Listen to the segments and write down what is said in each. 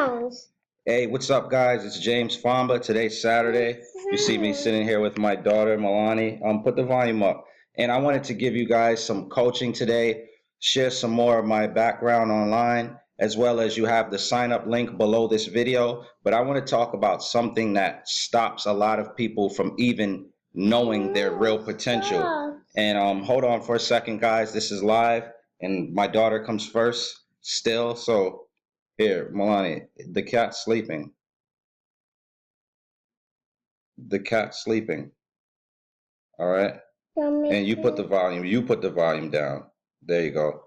sounds. Hey, what's up, guys? It's James Fomba. Today's Saturday. You see me sitting here with my daughter, Milani. Put the volume up. And I wanted to give you guys some coaching today, share some more of my background online, as well as you have the sign up link below this video. But I want to talk about something that stops a lot of people from even knowing their real potential. And hold on for a second, guys. This is live, and my daughter comes first still. So here, Milani, the cat's sleeping. The cat's sleeping. All right. And you put the volume down. There you go.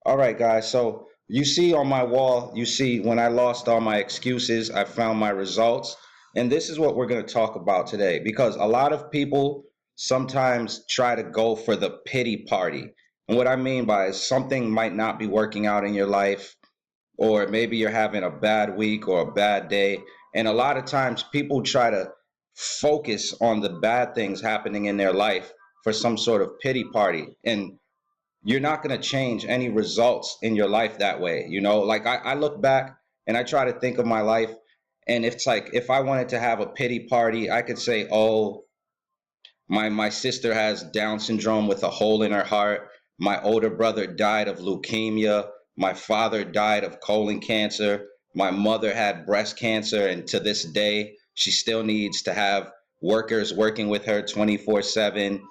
All right, guys. So you see on my wall, you see when I lost all my excuses, I found my results. And this is what we're going to talk about today because a lot of people sometimes try to go for the pity party. And what I mean by is something might not be working out in your life, or maybe you're having a bad week or a bad day. And a lot of times people try to focus on the bad things happening in their life for some sort of pity party. And you're not going to change any results in your life that way. Like I look back and I try to think of my life. And it's like if I wanted to have a pity party, I could say, oh, my sister has Down syndrome with a hole in her heart. My older brother died of leukemia. My father died of colon cancer. My mother had breast cancer, and to this day, she still needs to have workers working with her 24/7.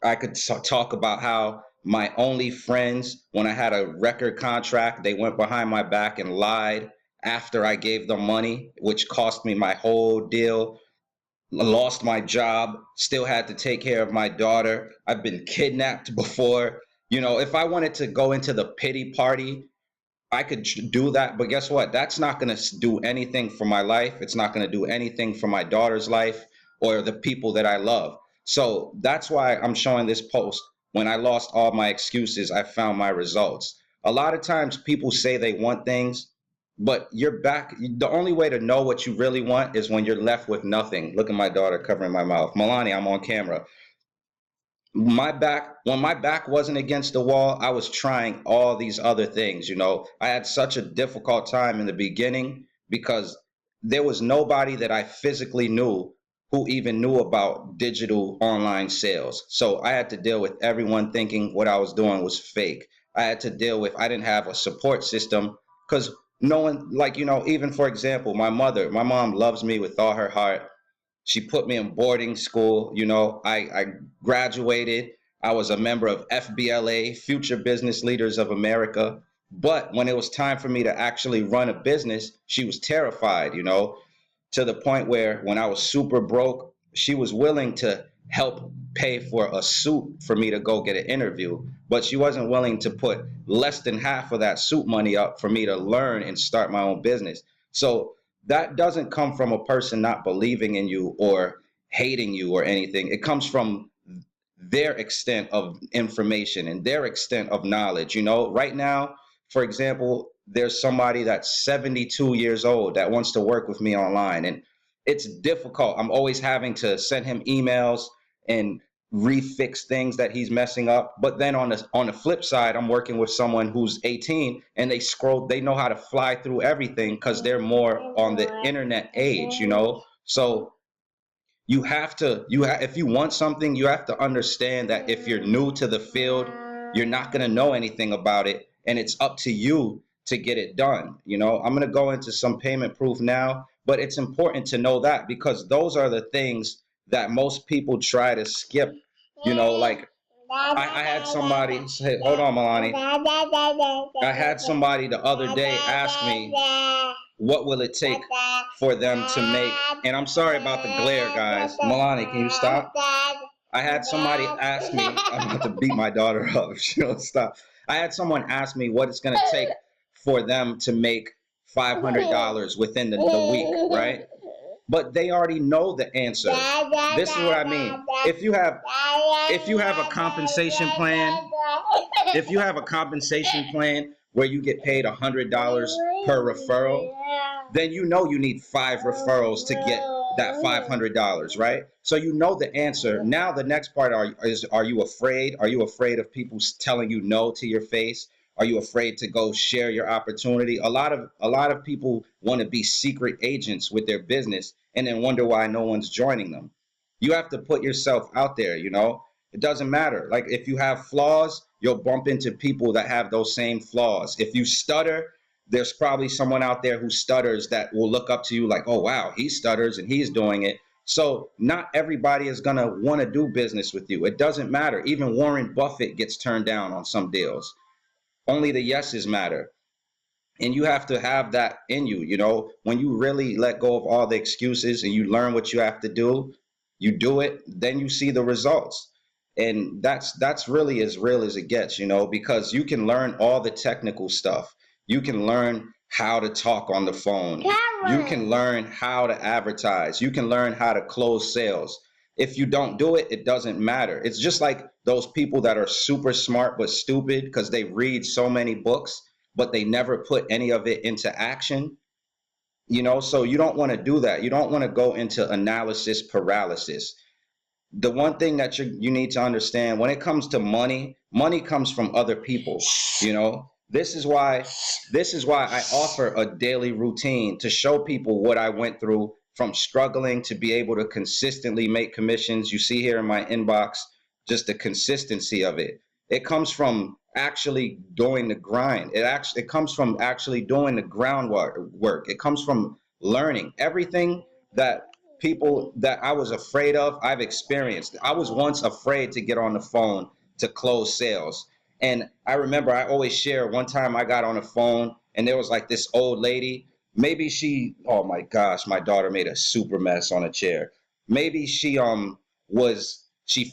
I could talk about how my only friends, when I had a record contract, they went behind my back and lied after I gave them money, which cost me my whole deal. Lost my job, still had to take care of my daughter. I've been kidnapped before. If I wanted to go into the pity party, I could do that. But guess what? That's not going to do anything for my life. It's not going to do anything for my daughter's life or the people that I love. So that's why I'm showing this post. When I lost all my excuses, I found my results. A lot of times people say they want things, but you're back. The only way to know what you really want is when you're left with nothing. Look at my daughter covering my mouth. Milani, I'm on camera. When my back wasn't against the wall, I was trying all these other things. I had such a difficult time in the beginning because there was nobody that I physically knew who even knew about digital online sales. So I had to deal with everyone thinking what I was doing was fake. I had to deal with, I didn't have a support system because no one, like, even for example, my mom loves me with all her heart. She put me in boarding school. I graduated. I was a member of FBLA, Future Business Leaders of America. But when it was time for me to actually run a business, she was terrified, to the point where when I was super broke, she was willing to help pay for a suit for me to go get an interview. But she wasn't willing to put less than half of that suit money up for me to learn and start my own business. So that doesn't come from a person not believing in you or hating you or anything. It comes from their extent of information and their extent of knowledge. Right now, for example, there's somebody that's 72 years old that wants to work with me online, and it's difficult. I'm always having to send him emails and refix things that he's messing up. But then on the flip side, I'm working with someone who's 18 and they know how to fly through everything because they're more on the internet age. So if you want something, you have to understand that if you're new to the field, you're not going to know anything about it, and it's up to you to get it done. I'm going to go into some payment proof now, but it's important to know that because those are the things that most people try to skip. Like I had somebody say, hold on, Milani. I had somebody the other day ask me, what will it take for them to make, and I'm sorry about the glare, guys. Milani, can you stop? I had somebody ask me, I'm about to beat my daughter up if she don't stop. I had someone ask me what it's going to take for them to make $500 within the week, right? But they already know the answer. This is what I mean. If you have a compensation plan, if you have a compensation plan where you get paid $100 per referral, then you need 5 referrals to get that $500, right? So you know the answer. Now the next part are you afraid? Are you afraid of people telling you no to your face? Are you afraid to go share your opportunity? A lot of people want to be secret agents with their business and then wonder why no one's joining them. You have to put yourself out there, you know? It doesn't matter. Like if you have flaws, you'll bump into people that have those same flaws. If you stutter, there's probably someone out there who stutters that will look up to you like, oh, wow, he stutters and he's doing it. So not everybody is going to want to do business with you. It doesn't matter. Even Warren Buffett gets turned down on some deals. Only the yeses matter. And you have to have that in you, you know, when you really let go of all the excuses and you learn what you have to do, you do it, then you see the results. And that's really as real as it gets, you know, because you can learn all the technical stuff. You can learn how to talk on the phone. You can learn how to advertise. You can learn how to close sales. If you don't do it, it doesn't matter. It's just like those people that are super smart but stupid because they read so many books but they never put any of it into action. You know, so you don't want to do that. You don't want to go into analysis paralysis. The one thing that you need to understand when it comes to money, money comes from other people. You know, this is why I offer a daily routine to show people what I went through from struggling to be able to consistently make commissions. You see here in my inbox just the consistency of it. It comes from actually doing the grind. It comes from actually doing the groundwork work. It comes from learning everything that people that I was afraid of, I've experienced. I was once afraid to get on the phone to close sales. And I remember I always share one time I got on the phone and there was like this old lady. Maybe she, oh my gosh, my daughter made a super mess on a chair. Maybe she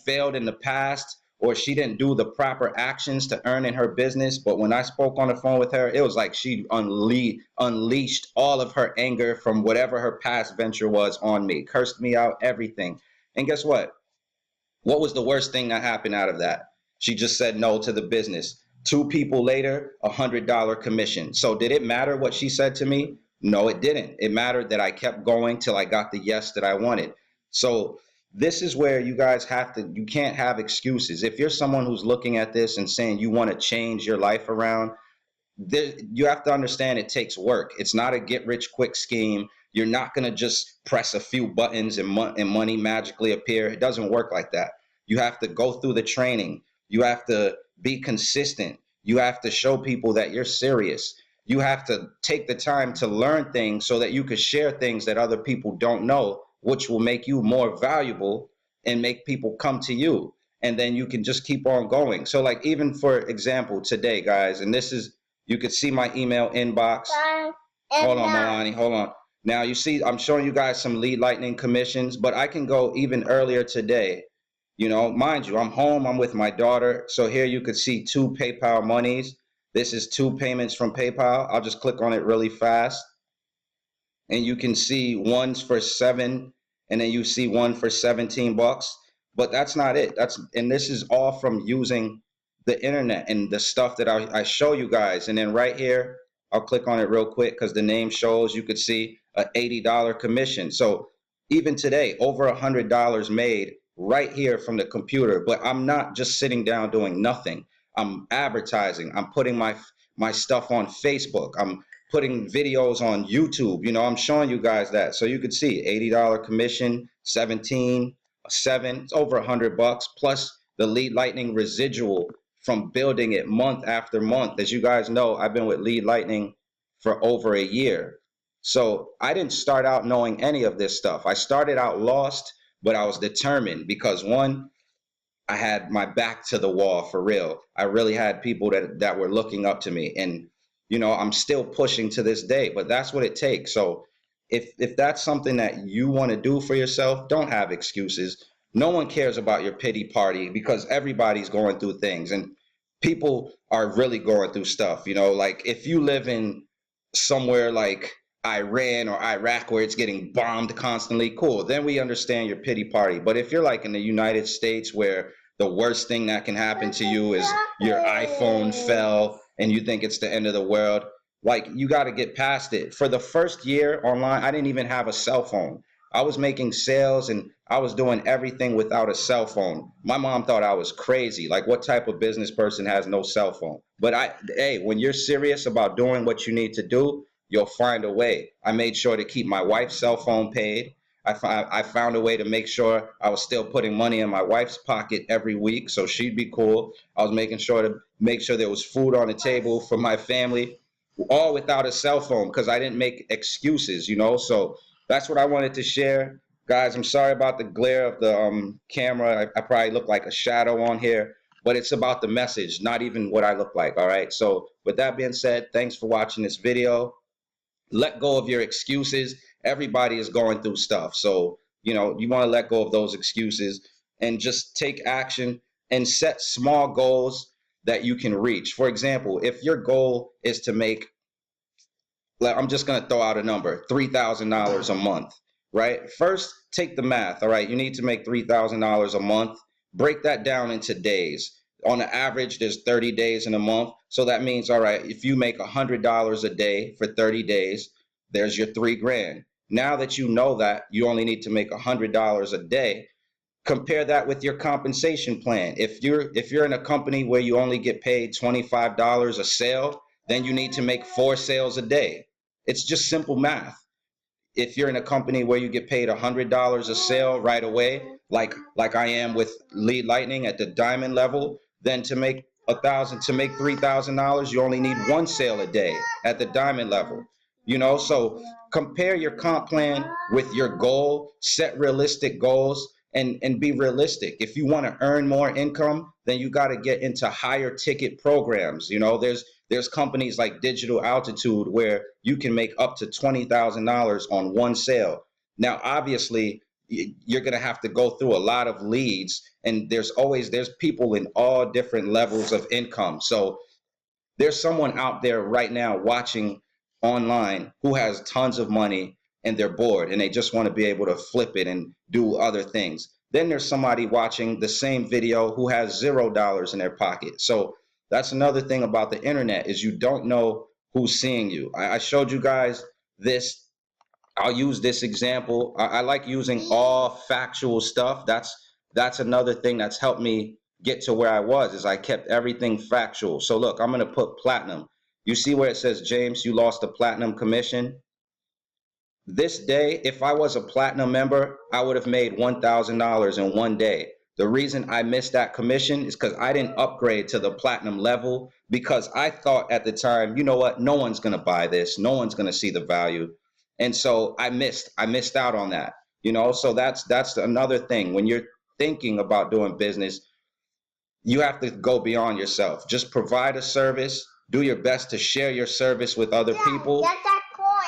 failed in the past or she didn't do the proper actions to earn in her business. But when I spoke on the phone with her, it was like she unleashed all of her anger from whatever her past venture was on me, cursed me out, everything. And guess what? What was the worst thing that happened out of that? She just said no to the business. Two people later, $100 commission. So did it matter what she said to me? No, it didn't. It mattered that I kept going till I got the yes that I wanted. So this is where you can't have excuses. If you're someone who's looking at this and saying you want to change your life around, you have to understand it takes work. It's not a get rich quick scheme. You're not going to just press a few buttons and money magically appear. It doesn't work like that. You have to go through the training. You have to be consistent. You have to show people that you're serious. You have to take the time to learn things so that you can share things that other people don't know, which will make you more valuable and make people come to you. And then you can just keep on going. So like even for example, today, guys, and this is, you could see my email inbox. Hold on, Milani, hold on. Now you see, I'm showing you guys some lead lightning commissions, but I can go even earlier today. You know, mind you, I'm home, I'm with my daughter. So here you could see 2 PayPal monies. This is 2 payments from PayPal. I'll just click on it really fast. And you can see one's for 7, and then you see one for $17. But that's not it. And this is all from using the internet and the stuff that I show you guys. And then right here, I'll click on it real quick because the name shows, you could see a $80 commission. So even today, over $100 made right here from the computer. But I'm not just sitting down doing nothing. I'm advertising. I'm putting my stuff on Facebook. I'm putting videos on YouTube. You know, I'm showing you guys that. So you could see $80 commission, 17, 7, it's over $100 plus the lead lightning residual from building it month after month. As you guys know, I've been with lead lightning for over a year. So I didn't start out knowing any of this stuff. I started out lost, but I was determined because one, I had my back to the wall for real. I really had people that were looking up to me, and you know, I'm still pushing to this day, but that's what it takes. So if that's something that you want to do for yourself, don't have excuses. No one cares about your pity party because everybody's going through things and people are really going through stuff, you know, like if you live in somewhere like Iran or Iraq where it's getting bombed constantly, cool. Then we understand your pity party. But if you're like in the United States where the worst thing that can happen to you is your iPhone fell and you think it's the end of the world, like you got to get past it. For the first year online, I didn't even have a cell phone. I was making sales and I was doing everything without a cell phone. My mom thought I was crazy. Like, what type of business person has no cell phone? But hey, when you're serious about doing what you need to do, you'll find a way. I made sure to keep my wife's cell phone paid. I found a way to make sure I was still putting money in my wife's pocket every week so she'd be cool. I was making sure to make sure there was food on the table for my family, all without a cell phone because I didn't make excuses, you know? So that's what I wanted to share. Guys, I'm sorry about the glare of the camera. I probably look like a shadow on here, but it's about the message, not even what I look like, all right? So with that being said, thanks for watching this video. Let go of your excuses. Everybody is going through stuff. So, you know, you want to let go of those excuses and just take action and set small goals that you can reach. For example, if your goal is to make, I'm just going to throw out a number, $3,000 a month, right? First, take the math. All right. You need to make $3,000 a month. Break that down into days. On the average, there's 30 days in a month. So that means, all right, if you make $100 a day for 30 days, there's your $3,000. Now that you know that you only need to make $100 a day, compare that with your compensation plan. If you're in a company where you only get paid $25 a sale, then you need to make 4 sales a day. It's just simple math. If you're in a company where you get paid $100 a sale right away, like I am with lead lightning at the diamond level, then to make $3,000, you only need 1 sale a day at the diamond level. You know, so compare your comp plan with your goal, set realistic goals, and be realistic. If you want to earn more income, then you got to get into higher ticket programs. You know, there's companies like Digital Altitude where you can make up to $20,000 on 1 sale. Now, obviously, you're going to have to go through a lot of leads, and there's people in all different levels of income. So there's someone out there right now watching online who has tons of money and they're bored and they just want to be able to flip it and do other things. Then there's somebody watching the same video who has $0 in their pocket. So that's another thing about the internet is you don't know who's seeing you. I showed you guys this. I'll use this example. I like using all factual stuff. That's another thing that's helped me get to where I was is I kept everything factual. So look, I'm going to put platinum. You see where it says, James, you lost a platinum commission? This day, if I was a platinum member, I would have made $1,000 in 1 day. The reason I missed that commission is because I didn't upgrade to the platinum level because I thought at the time, you know what, no one's going to buy this. No one's going to see the value. And so I missed out on that, you know. So that's another thing. When you're thinking about doing business, you have to go beyond yourself. Just provide a service, do your best to share your service with other people,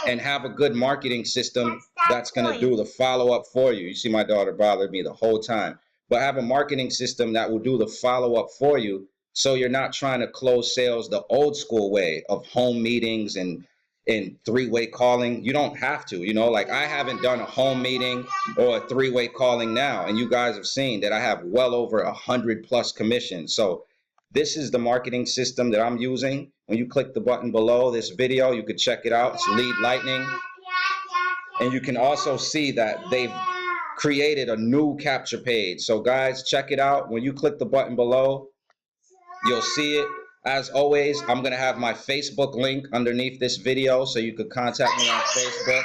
and have a good marketing system that's going to do the follow-up for you. You see my daughter bothered me the whole time. But have a marketing system that will do the follow-up for you so you're not trying to close sales the old school way of home meetings and 3-way calling. You don't have to, you know, like I haven't done a home meeting or a 3-way calling now, and you guys have seen that I have well over 100+ commissions. So this is the marketing system that I'm using. When you click the button below this video, you could check it out. It's Lead Lightning. And you can also see that they've created a new capture page. So guys, check it out. When you click the button below, you'll see it. As always, I'm going to have my Facebook link underneath this video so you could contact me on Facebook.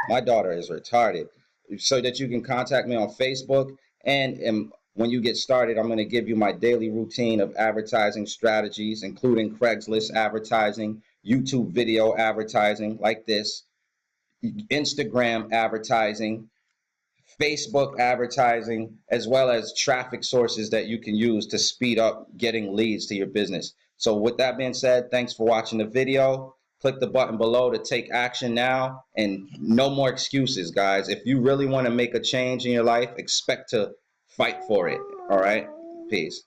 My daughter is retarded. So that you can contact me on Facebook. And when you get started, I'm going to give you my daily routine of advertising strategies, including Craigslist advertising, YouTube video advertising like this, Instagram advertising, Facebook advertising, as well as traffic sources that you can use to speed up getting leads to your business. So with that being said, thanks for watching the video. Click the button below to take action now, and no more excuses, guys. If you really want to make a change in your life, expect to fight for it. All right? Peace.